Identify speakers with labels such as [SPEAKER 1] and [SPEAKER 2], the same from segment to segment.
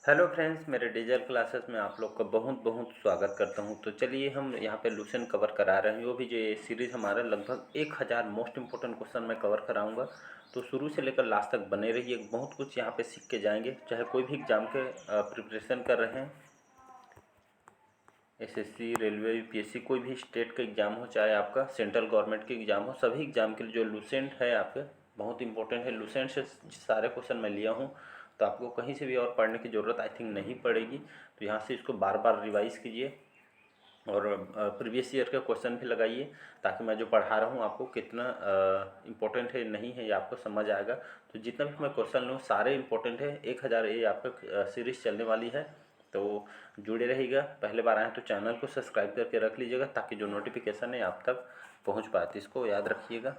[SPEAKER 1] Hello friends, मेरे digital classes में आप लोग का बहुत बहुत स्वागत करता हूं। तो चलिए हम यहाँ पे लुसेंट कवर करा रहे हैं। वो भी जो ये सीरीज़ हमारा लगभग 1000 मोस्ट इंपॉर्टेंट क्वेश्चन मैं कवर कराऊंगा। तो शुरू से लेकर लास्ट तक बने रहिए, बहुत कुछ यहाँ पे सीख के जाएंगे। चाहे कोई भी एग्ज़ाम के प्रिपरेशन कर रहे हैं, एसएससी, रेलवे, यूपीएससी, कोई भी स्टेट का एग्ज़ाम हो, चाहे आपका सेंट्रल गवर्नमेंट के एग्ज़ाम हो, सभी एग्ज़ाम के लिए जो लुसेंट है आपके बहुत इंपॉर्टेंट है। लुसेंट से सारे क्वेश्चन मैं लिया हूँ, तो आपको कहीं से भी और पढ़ने की ज़रूरत आई थिंक नहीं पड़ेगी। तो यहाँ से इसको बार बार रिवाइज़ कीजिए और प्रीवियस ईयर के क्वेश्चन भी लगाइए, ताकि मैं जो पढ़ा रहा हूँ आपको कितना इम्पोर्टेंट है नहीं है ये आपको समझ आएगा। तो जितना भी मैं क्वेश्चन लूँ सारे इम्पोर्टेंट है। 1000 ये आपका सीरीज़ चलने वाली है, तो जुड़े रहिएगा। पहले बार आए तो चैनल को सब्सक्राइब करके रख लीजिएगा, ताकि जो नोटिफिकेशन है आप तक पहुँच पाए। तो इसको याद रखिएगा।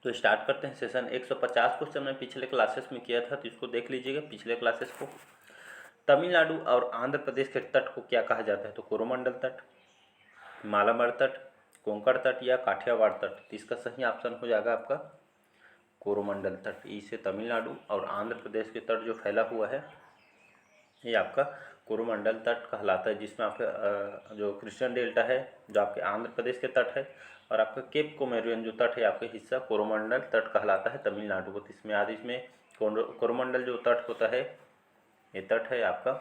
[SPEAKER 1] तो स्टार्ट करते हैं सेशन। 150 क्वेश्चन मैं पिछले क्लासेस में किया था, तो इसको देख लीजिएगा पिछले क्लासेस को। तमिलनाडु और आंध्र प्रदेश के तट को क्या कहा जाता है? तो कोरोमंडल तट, मालाबार तट, कोंकण तट या काठियावाड़ तट। तो इसका सही ऑप्शन हो जाएगा आपका कोरोमंडल तट। इसे तमिलनाडु और आंध्र प्रदेश के तट जो फैला हुआ है ये आपका कोरोमंडल तट कहलाता है, जिसमें आपका जो क्रिश्चियन डेल्टा है जो आपके आंध्र प्रदेश के तट है, और आपका केप कोमोरियन जो तट है आपके हिस्सा कोरोमंडल तट कहलाता है तमिलनाडु को। तो इसमें कोरोमंडल जो तट होता है ये तट है आपका,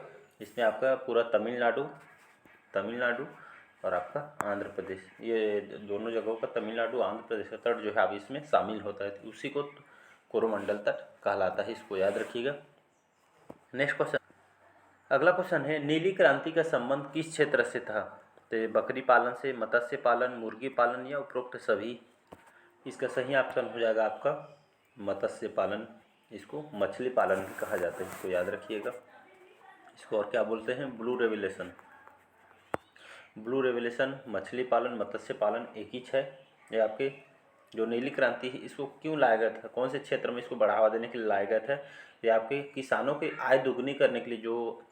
[SPEAKER 1] इसमें आपका पूरा तमिलनाडु तमिलनाडु और आपका आंध्र प्रदेश, ये दोनों जगहों का तमिलनाडु आंध्र प्रदेश का तट जो है आप इसमें शामिल होता है, तो उसी को कोरोमंडल तट कहलाता है। इसको याद रखिएगा। नेक्स्ट क्वेश्चन, अगला क्वेश्चन है, नीली क्रांति का संबंध किस क्षेत्र से था? तो ये बकरी पालन से, मत्स्य पालन, मुर्गी पालन या उपरोक्त सभी। इसका सही ऑप्शन हो जाएगा आपका मत्स्य पालन। इसको मछली पालन भी कहा जाता है, इसको याद रखिएगा। इसको और क्या बोलते हैं? Blue revolution. ब्लू रेवोल्यूशन, मछली पालन, मत्स्य पालन एक ही है। ये आपके जो नीली क्रांति है इसको क्यों लाया गया था, कौन से क्षेत्र में इसको बढ़ावा देने के लिए लाया गया था? ये आपके किसानों की आय दुगनी करने के लिए, जो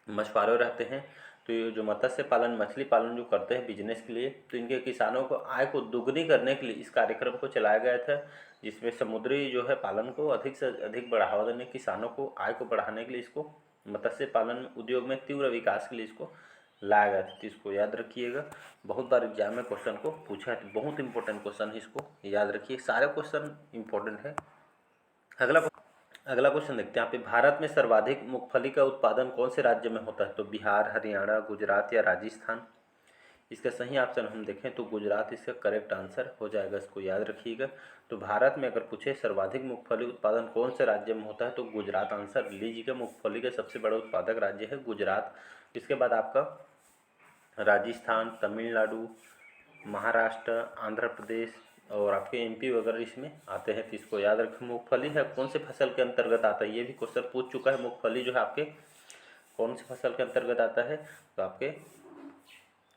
[SPEAKER 1] मछुआरे रहते हैं तो ये जो मत्स्य पालन, मछली पालन जो करते हैं बिजनेस के लिए, तो इनके किसानों को आय को दुगनी करने के लिए इस कार्यक्रम को चलाया गया था, जिसमें समुद्री जो है पालन को अधिक से अधिक बढ़ावा देने, किसानों को आय को बढ़ाने के लिए इसको मत्स्य पालन उद्योग में तीव्र विकास के लिए इसको लाया गया था। तो इसको याद रखिएगा। बहुत बार एग्जाम में क्वेश्चन को पूछा है, तो बहुत इंपॉर्टेंट क्वेश्चन है, इसको याद रखिए। सारे क्वेश्चन इंपॉर्टेंट है। अगला क्वेश्चन देखते हैं यहाँ पे, भारत में सर्वाधिक मूंगफली का उत्पादन कौन से राज्य में होता है? तो बिहार, हरियाणा, गुजरात या राजस्थान। इसका सही ऑप्शन हम देखें तो गुजरात इसका करेक्ट आंसर हो जाएगा, इसको याद रखिएगा। तो भारत में अगर पूछे सर्वाधिक मूंगफली उत्पादन कौन से राज्य में होता है तो गुजरात आंसर लीजिएगा। मूंगफली का सबसे बड़ा उत्पादक राज्य है गुजरात। इसके बाद आपका राजस्थान, तमिलनाडु, महाराष्ट्र, आंध्र प्रदेश और आपके एमपी वगैरह इसमें आते हैं। तो इसको याद रखें। मूंगफली है कौन से फसल के अंतर्गत आता है? ये भी क्वेश्चन पूछ चुका है। मूंगफली जो है आपके कौन से फसल के अंतर्गत आता है? तो आपके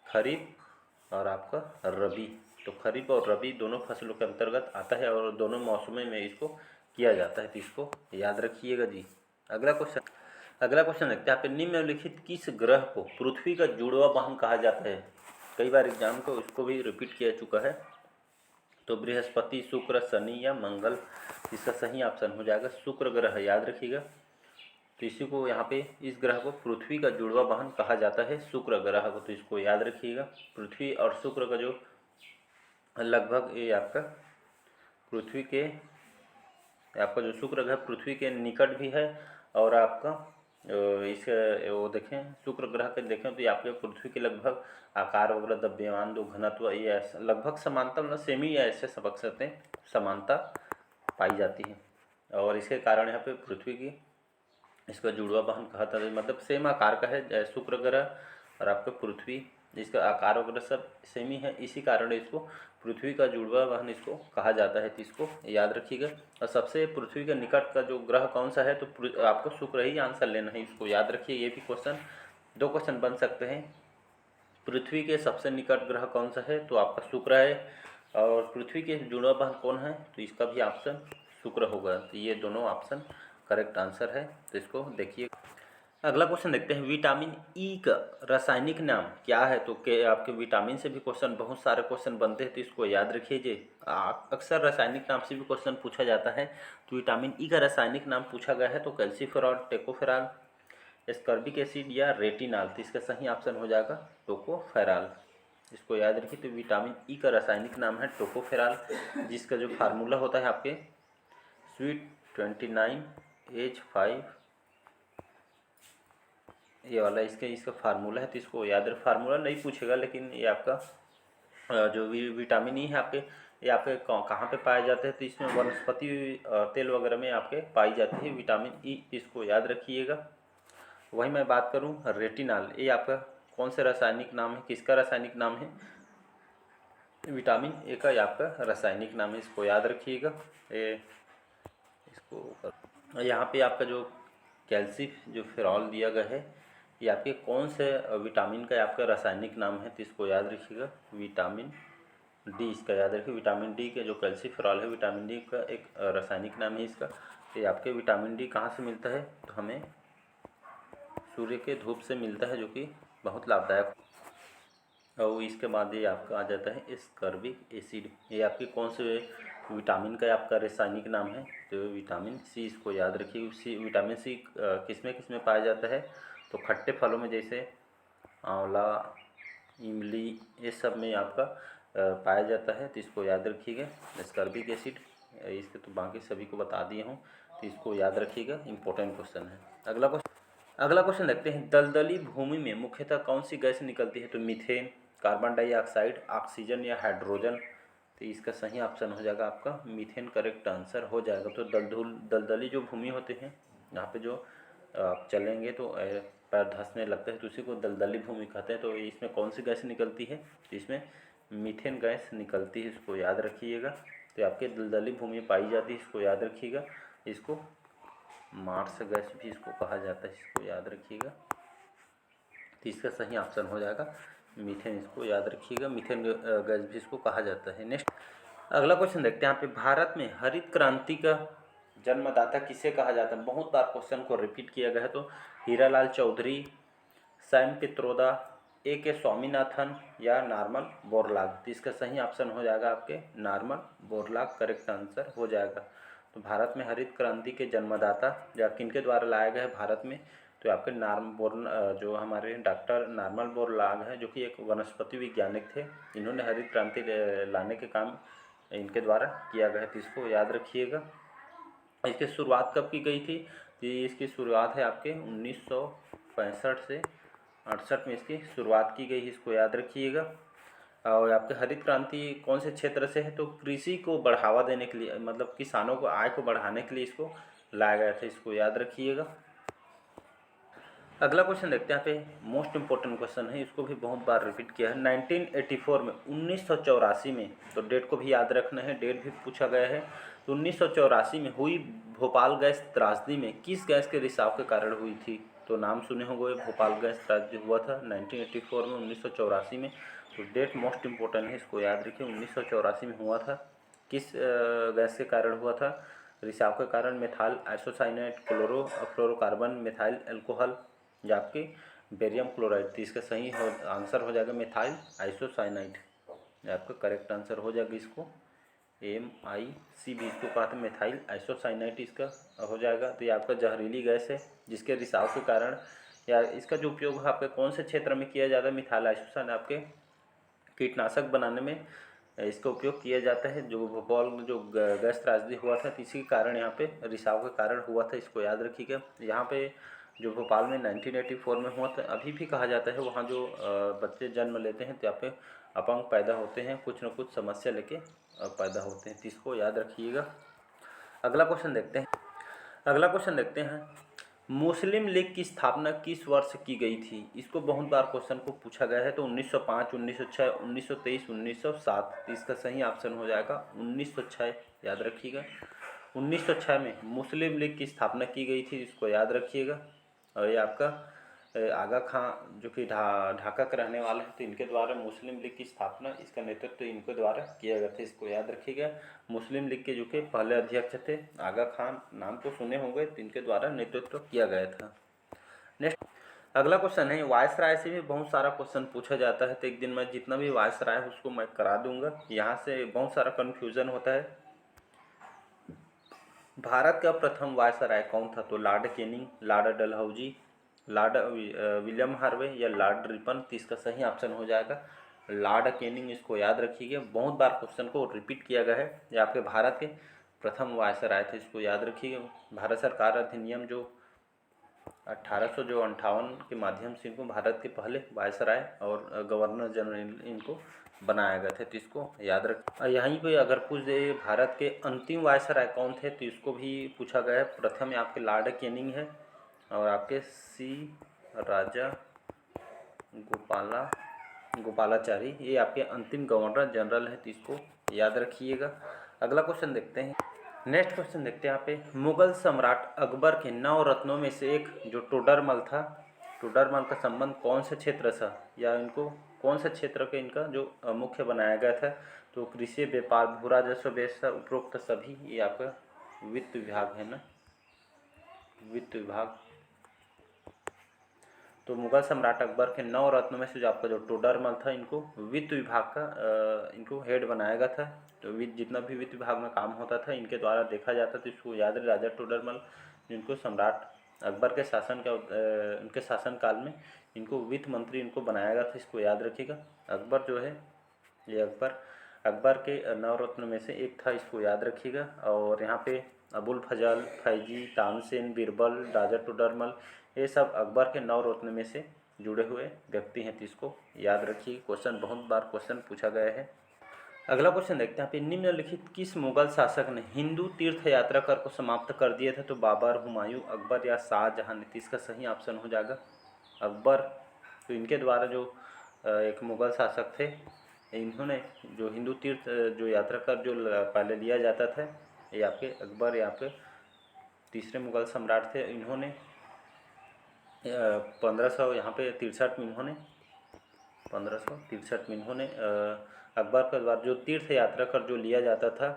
[SPEAKER 1] खरीफ और आपका रबी। तो खरीफ और रबी दोनों फसलों के अंतर्गत आता है और दोनों मौसमों में इसको किया जाता है। तो इसको याद रखिएगा जी। अगला क्वेश्चन देखते हैं, यहाँ पे निम्नलिखित किस ग्रह को पृथ्वी का जुड़वा वाहन कहा जाता है? कई बार एग्जाम को इसको भी रिपीट किया चुका है। तो बृहस्पति, शुक्र, शनि या मंगल। इसका सही ऑप्शन हो जाएगा शुक्र ग्रह, याद रखिएगा। तो इसी को यहाँ पे इस ग्रह को पृथ्वी का जुड़वा वाहन कहा जाता है, शुक्र ग्रह को। तो इसको याद रखिएगा। पृथ्वी और शुक्र का जो लगभग ये आपका पृथ्वी के, आपका जो शुक्र ग्रह पृथ्वी के निकट भी है, और आपका इस वो देखें शुक्र ग्रह के देखें तो ये आपके पृथ्वी के लगभग आकार वगैरह, द्रव्यमान, दो घनत्व, ये लगभग समानता, मतलब सेमी या ऐसे समझ सकते हैं, समानता पाई जाती है। और इसके कारण यहाँ पे पृथ्वी की इसका जुड़वा वाहन कहा था, मतलब सेम आकार का है शुक्र ग्रह और आपका पृथ्वी, जिसका आकार वगैरह सब सेम ही है, इसी कारण इसको पृथ्वी का जुड़वा वाहन इसको कहा जाता है। तो इसको याद रखिएगा। और सबसे पृथ्वी के निकट का जो ग्रह कौन सा है? तो आपको शुक्र ही आंसर लेना है, इसको याद रखिए। ये भी क्वेश्चन, दो क्वेश्चन बन सकते हैं। पृथ्वी के सबसे निकट ग्रह कौन सा है? तो आपका शुक्र है। और पृथ्वी के जुड़वा वाहन कौन है? तो इसका भी ऑप्शन शुक्र होगा। तो ये दोनों ऑप्शन करेक्ट आंसर है। तो इसको देखिए। अगला क्वेश्चन देखते हैं, विटामिन ई का रासायनिक नाम क्या है? तो के आपके विटामिन से भी क्वेश्चन, बहुत सारे क्वेश्चन बनते हैं, तो इसको याद रखिए जी। अक्सर रासायनिक नाम से भी क्वेश्चन पूछा जाता है। तो विटामिन ई का रासायनिक नाम पूछा गया है तो कैल्सीफेरॉल, टेकोफेरॉल एस्कॉर्बिक एसिड या रेटिनॉल, तो इसका सही ऑप्शन हो जाएगा टोकोफेरॉल। इसको याद रखिए। तो विटामिन ई का रासायनिक नाम है टोकोफेरॉल, जिसका जो फार्मूला होता है आपके स्वीट 29H5, ये वाला इसका फार्मूला है। तो इसको याद रख, फार्मूला नहीं पूछेगा, लेकिन ये आपका जो विटामिन ई है आपके, ये आपके कहाँ पे पाए जाते हैं, तो इसमें वनस्पति तेल वगैरह में आपके पाई जाती है विटामिन ई, इसको याद रखिएगा। वही मैं बात करूं रेटिनॉल, ये आपका कौन से रासायनिक नाम है, किसका रासायनिक नाम है? विटामिन ए का आपका रासायनिक नाम है, इसको याद रखिएगा। ये इसको यहाँ पे आपका जो कैल्शियम जो फेरॉल दिया गया है, ये आपके कौन से विटामिन का आपका रासायनिक नाम है, तो इसको याद रखिएगा। विटामिन डी, इसका याद रखिए। विटामिन डी के जो कैल्शिफेरॉल है, विटामिन डी का एक रासायनिक नाम है इसका। ये आपके विटामिन डी कहाँ से मिलता है, तो हमें सूर्य के धूप से मिलता है, जो कि बहुत लाभदायक। और इसके बाद ये आपका आ जाता है एस्कॉर्बिक एसिड, ये आपके कौन से विटामिन का आपका रासायनिक नाम है, तो विटामिन सी, इसको याद रखिए। विटामिन सी किस में पाया जाता है, तो खट्टे फलों में, जैसे आंवला, इमली, ये सब में आपका पाया जाता है, तो इसको याद रखिएगा। एस्कॉर्बिक एसिड, इसके तो बाकी सभी को बता दिए हूँ, तो इसको याद रखिएगा, इम्पोर्टेंट क्वेश्चन है। अगला क्वेश्चन देखते हैं। दलदली भूमि में मुख्यतः कौन सी गैस निकलती है, तो मीथेन, कार्बन डाइऑक्साइड, ऑक्सीजन या हाइड्रोजन, तो इसका सही ऑप्शन हो जाएगा आपका मीथेन, करेक्ट आंसर हो जाएगा। तो दलदली जो भूमि होते हैं, यहाँ पे जो आप चलेंगे तो पैर धंसने लगता है, तो उसी को दलदली भूमि कहते हैं। तो इसमें कौन सी गैस निकलती है, तो इसमें मीथेन गैस निकलती है, इसको याद रखिएगा। तो आपके दलदली भूमि पाई जाती है, इसको याद रखिएगा। इसको मार्स गैस भी इसको कहा जाता है, इसको याद रखिएगा। तो इसका सही ऑप्शन हो जाएगा मीथेन, इसको याद रखिएगा। मीथेन गैस भी इसको कहा जाता है। नेक्स्ट अगला क्वेश्चन देखते हैं। यहाँ पे भारत में हरित क्रांति का जन्मदाता किसे कहा जाता है? बहुत बार क्वेश्चन को रिपीट किया गया है। तो हीरालाल चौधरी, सैम पित्रोदा, A.K. स्वामीनाथन या नॉर्मन बोरलॉग, तो इसका सही ऑप्शन हो जाएगा आपके नॉर्मन बोरलॉग, करेक्ट आंसर हो जाएगा। तो भारत में हरित क्रांति के जन्मदाता या किनके द्वारा लाया गया है भारत में, तो आपके जो हमारे डॉक्टर नॉर्मन बोरलॉग है, जो कि एक वनस्पति वैज्ञानिक थे। इन्होंने हरित क्रांति लाने के काम इनके द्वारा किया गया है, तो इसको याद रखिएगा। इसकी शुरुआत कब की गई थी? तो इसकी शुरुआत है आपके 1965 से 68 में इसकी शुरुआत की गई, इसको याद रखिएगा। और आपके हरित क्रांति कौन से क्षेत्र से है? तो कृषि को बढ़ावा देने के लिए, मतलब किसानों को आय को बढ़ाने के लिए इसको लाया गया था, इसको याद रखिएगा। अगला क्वेश्चन देखते हैं। यहाँ पे मोस्ट इम्पोर्टेंट क्वेश्चन है, इसको भी बहुत बार रिपीट किया है। 1984 में 1984 में, तो डेट को भी याद रखना है, डेट भी पूछा गया है। तो 1984 में हुई भोपाल गैस त्रासदी में किस गैस के रिसाव के कारण हुई थी? तो नाम सुने होंगे, भोपाल गैस त्रासदी हुआ था 1984 में, 1984 में। तो डेट मोस्ट इम्पोर्टेंट है, इसको याद रखिए। 1984 में हुआ था। किस गैस के कारण हुआ था रिसाव के कारण? Methyl isocyanate, fluorocarbon, methyl alcohol या आपके बेरियम क्लोराइड, तो इसका सही आंसर हो जाएगा मेथाइल आइसोसाइनाइड, आपका करेक्ट आंसर हो जाएगा। इसको MIC भी इसको कहते हैं, मेथाइल आइसोसाइनाइड इसका हो जाएगा। तो ये आपका जहरीली गैस है, जिसके रिसाव के कारण या इसका जो उपयोग आपके कौन से क्षेत्र में किया जाता है? मिथाइल आइसोसाइनाइड आपके कीटनाशक बनाने में इसका उपयोग किया जाता है। जो भोपाल में जो गैस त्रासदी हुआ था, इसी के कारण यहाँ पे रिसाव के कारण हुआ था, इसको याद रखिएगा। यहाँ पे जो भोपाल में 1984 में हुआ था, अभी भी कहा जाता है वहाँ जो बच्चे जन्म लेते हैं तो यहाँ पे अपंग पैदा होते हैं, कुछ न कुछ समस्या लेके पैदा होते हैं, तो इसको याद रखिएगा। अगला क्वेश्चन देखते हैं। मुस्लिम लीग की स्थापना किस वर्ष की गई थी? इसको बहुत बार क्वेश्चन को पूछा गया है। तो 1905, 1906, 1923, 1907, इसका सही ऑप्शन हो जाएगा 1906, याद रखिएगा। 1906 में मुस्लिम लीग की स्थापना की गई थी, इसको याद रखिएगा। और ये आपका आगा खां जो कि ढाका के रहने वाले हैं, तो इनके द्वारा मुस्लिम लीग की स्थापना, इसका नेतृत्व इनके द्वारा किया गया था, इसको याद रखिएगा। मुस्लिम लीग के जो कि पहले अध्यक्ष थे आगा खान, नाम तो सुने होंगे, तो इनके द्वारा नेतृत्व किया गया था। नेक्स्ट अगला क्वेश्चन है, वायसराय से भी बहुत सारा क्वेश्चन पूछा जाता है, तो एक दिन मैं जितना भी वायसराय है उसको मैं करा दूंगा। यहाँ से बहुत सारा कन्फ्यूज़न होता है। भारत का प्रथम वायसराय कौन था? तो Lord Canning, Lord Dalhousie, William Harvey या लॉर्ड रिपन, तो इसका सही ऑप्शन हो जाएगा लॉर्ड कैनिंग। इसको याद रखिएगा, बहुत बार क्वेश्चन को रिपीट किया गया है। ये आपके भारत के प्रथम वायसराय थे, इसको याद रखिएगा। भारत सरकार अधिनियम जो 1858 के माध्यम से इनको भारत के पहले वायसराय और गवर्नर जनरल इनको बनाया गया थे, तो इसको याद रख। यहीं पे अगर पूछ दे भारत के अंतिम वायसराय कौन थे, तो इसको भी पूछा गया है। प्रथम आपके लॉर्ड कैनिंग है और आपके सी राजा गोपालाचारी, ये आपके अंतिम गवर्नर जनरल है, तो इसको याद रखिएगा। अगला क्वेश्चन देखते हैं। नेक्स्ट क्वेश्चन देखते हैं यहाँ पे, मुगल सम्राट अकबर के 9 रत्नों में से एक जो टोडरमल था, टोडरमल का संबंध कौन से क्षेत्र से, या इनको कौन से क्षेत्र के इनका जो मुख्य बनाया गया था, तो कृषि, व्यापार, भू राजस्व, व्यवस्था, उपरोक्त सभी, ये आपका वित्त विभाग है ना, वित्त विभाग। तो मुगल सम्राट अकबर के 9 रत्नों में से जो आपका जो टोडरमल था, इनको वित्त विभाग का इनको हेड बनाया गया था। तो जितना भी वित्त विभाग में काम होता था इनके द्वारा देखा जाता था, इसको याद रहे। राजा टोडरमल जिनको सम्राट अकबर के उनके शासनकाल में इनको वित्त मंत्री इनको बनाया गया था, इसको याद रखिएगा। अकबर जो है ये अकबर के 9 रत्न में से एक था, इसको याद रखिएगा। और यहाँ पे अबुल फजल, फैजी, तानसेन, बीरबल, राजा टोडरमल, ये सब अकबर के 9 रत्न में से जुड़े हुए व्यक्ति हैं, तो इसको याद रखिए। क्वेश्चन बहुत बार क्वेश्चन पूछा गया है। अगला क्वेश्चन देखते हैं। निम्नलिखित किस मुगल शासक ने हिंदू तीर्थ यात्रा कर को समाप्त कर दिया था, तो बाबर, हुमायूं, अकबर या शाहजहां ने, तो इसका सही ऑप्शन हो जाएगा अकबर। तो इनके द्वारा जो एक मुगल शासक थे, इन्होंने जो हिंदू तीर्थ जो यात्रा कर जो पहले लिया जाता था, ये आपके अकबर, ये आपके तीसरे मुगल सम्राट थे। इन्होंने 1563 यहाँ पे 63 में इन्होंने 1563 में इन्होंने अकबर के द्वारा जो तीर्थ यात्रा कर जो लिया जाता था,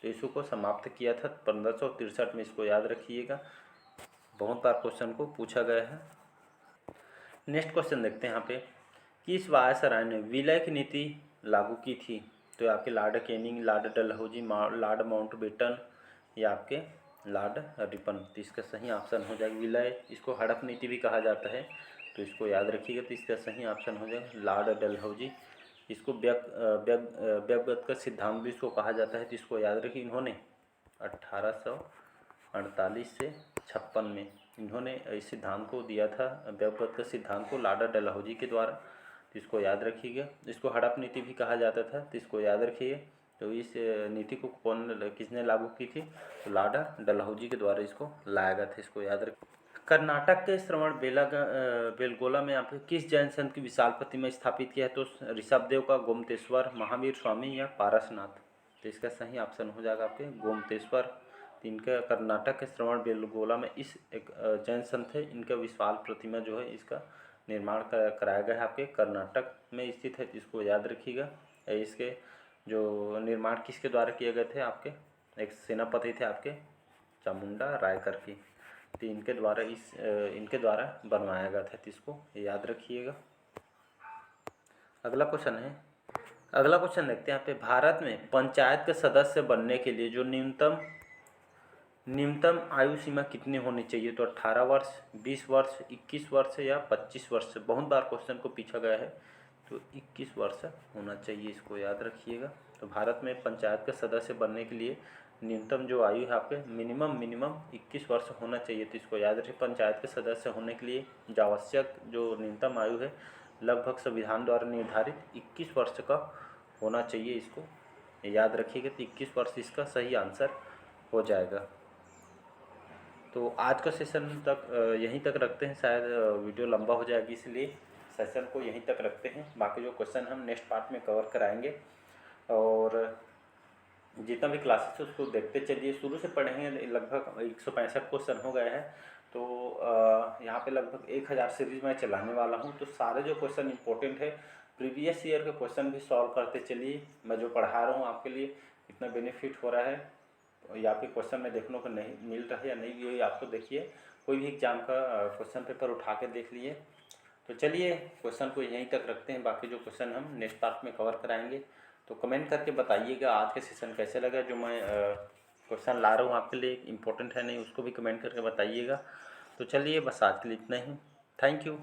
[SPEAKER 1] तो इसको समाप्त किया था 1563 में, इसको याद रखिएगा। बहुत बार क्वेश्चन को पूछा गया है। नेक्स्ट क्वेश्चन देखते हैं यहाँ पे, किस वायसराय ने विलय की नीति लागू की थी, तो आपके Lord Canning, Lord Dalhousie, Lord Mountbatten या आपके लॉर्ड रिपन, तो इसका सही ऑप्शन हो जाएगा विलय। इसको हड़प नीति भी कहा जाता है, तो इसको याद रखिएगा। तो इसका सही ऑप्शन हो जाएगा लॉर्ड डलहौजी। इसको व्यक्तिगत का सिद्धांत भी इसको कहा जाता है, तो इसको याद रखिए। इन्होंने 1848 से 56 में इन्होंने इस सिद्धांत को दिया था, व्यक्तिगत का सिद्धांत को लॉर्ड डलहौजी के द्वारा, तो इसको याद रखिएगा। इसको हड़प नीति भी कहा जाता था, तो इसको याद रखिए। तो इस नीति को किसने लागू की थी, तो लॉर्ड डलहौजी के द्वारा इसको लाया गया था, इसको याद रखिए। कर्नाटक के श्रवण बेलगोला में आपके किस जैन संत की विशाल प्रतिमा स्थापित किया है, तो ऋषभदेव का, गोमतेश्वर, महावीर स्वामी या पारसनाथ, तो इसका सही ऑप्शन हो जाएगा आपके गोमतेश्वर। इनका कर्नाटक के श्रवण बेलगोला में इस एक जैन संत है, इनका विशाल प्रतिमा जो है इसका निर्माण कराया गया है, आपके कर्नाटक में स्थित है, इसको याद रखिएगा। इसके जो निर्माण किसके द्वारा किए गए थे, आपके एक सेनापति थे आपके चामुंडा रायकर की, तो इनके द्वारा बनवाया गया था, तो इसको याद रखिएगा। अगला क्वेश्चन देखते हैं यहाँ पे, भारत में पंचायत के सदस्य बनने के लिए जो न्यूनतम आयु सीमा कितनी होनी चाहिए, तो 18 वर्ष, 20 वर्ष, 21 वर्ष या 25 वर्ष। बहुत बार क्वेश्चन को पूछा गया है, तो 21 वर्ष होना चाहिए, इसको याद रखिएगा। तो भारत में पंचायत के सदस्य बनने के लिए न्यूनतम जो आयु है आपके मिनिमम 21 वर्ष होना चाहिए, तो इसको याद रखिए। पंचायत के सदस्य होने के लिए जो आवश्यक जो न्यूनतम आयु है लगभग संविधान द्वारा निर्धारित 21 वर्ष का होना चाहिए, इसको याद रखिएगा। तो 21 वर्ष इसका सही आंसर हो जाएगा। तो आज का सेशन तक यहीं तक रखते हैं, शायद वीडियो लंबा हो जाएगी, इसलिए सेशन को यहीं तक रखते हैं। बाकी जो क्वेश्चन हम नेक्स्ट पार्ट में कवर कराएंगे, और जितना भी क्लासेस है उसको देखते चलिए। शुरू से पढ़ेंगे, लगभग 165 क्वेश्चन हो गए हैं, तो यहाँ पे लगभग 1000 सीरीज मैं चलाने वाला हूँ। तो सारे जो क्वेश्चन इंपॉर्टेंट है, प्रीवियस ईयर के क्वेश्चन भी सॉल्व करते चलिए। मैं जो पढ़ा रहा हूँ आपके लिए कितना बेनिफिट हो रहा है, या फिर क्वेश्चन में देखने को नहीं मिल रहा है या नहीं, ये आपको देखिए। कोई भी एग्जाम का क्वेश्चन पेपर उठा के देख लिए। तो चलिए क्वेश्चन को यहीं तक रखते हैं, बाकी जो क्वेश्चन हम नेक्स्ट पार्ट में कवर कराएंगे। तो कमेंट करके बताइएगा आज का सेशन कैसे लगा, जो मैं क्वेश्चन ला रहा हूँ आपके लिए इम्पोर्टेंट है नहीं, उसको भी कमेंट करके बताइएगा। तो चलिए बस आज के लिए इतना ही। Thank you.